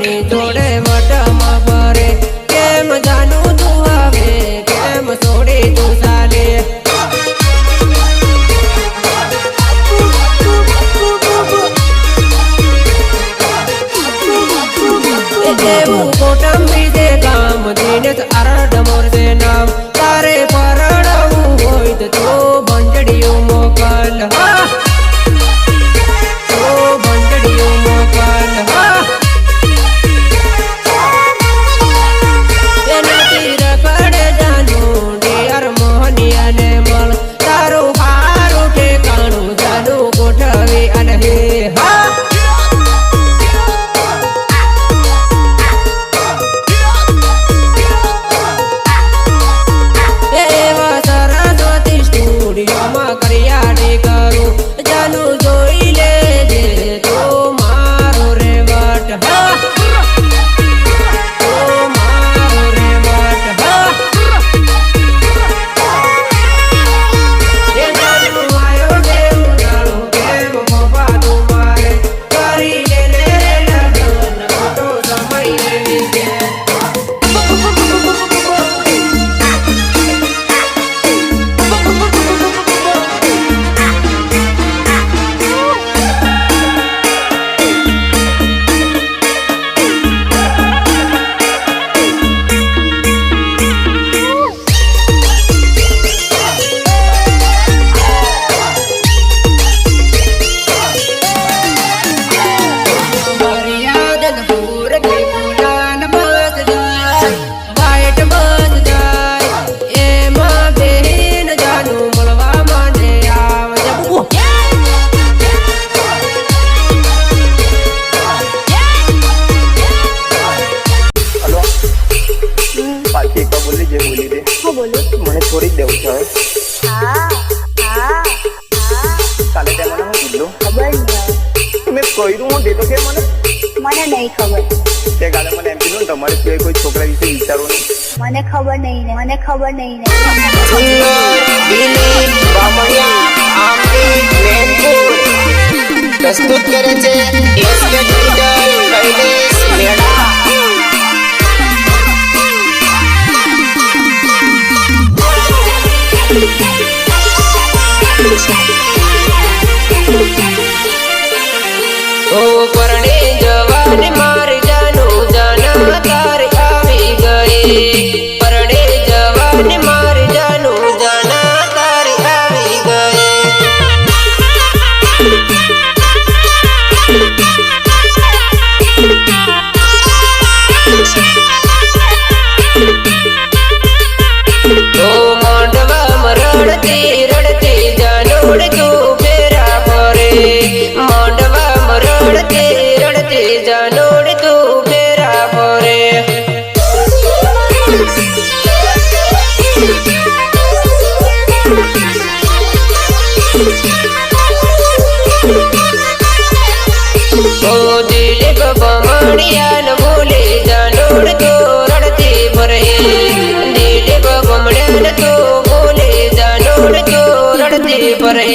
ની જોડે વટમાં ફરે કેમ જાનું તું હવે કેમ છોડી તું ચાલે એવું કૌટુંબી દે ગામ દિનેશ આરડ મોરસે નામ તારે પરણવું હોય તો બંજડીયું મોકલ બંજડીયું મોકલ એનાથી રખડે જાનું ડિયર મોહનિયાને મળ તારું હારું ઠેકાણું જાનું ગોઠવી અને હે હા મને છોડી દેવું છે કાલે તે મને હું કીધું ખબર નહીં મેં કહ્યું હું દેતો કે મને નહીં ખબર તે કાલે મને એમ કીધું તમારે સિવાય કોઈ છોકરા વિશે વિચારો નહીં મને ખબર નહીં પ્રસ્તુત કરે છે એસકેટ લીડર કૈલેશ મેડા ઓ પરણે જવાને મારી જાનું જાના તારે આવી ગઈ પરણે જવાને મારી જાનું જાના તારે આવી ગઈ ઓ માંડવામાં રડતી રડતી જાનોડ તું ફેરા ફરે માંડવામાં રડતી રડતી જાનોડ તું ફેરા ફરે ઓ દિલીપ બમણિયાન ભૂલે જાનોડ તું રડતી ફરે દિલીપ બમણિયાન તું ભૂલે જાનોડ તું રડતી ફરે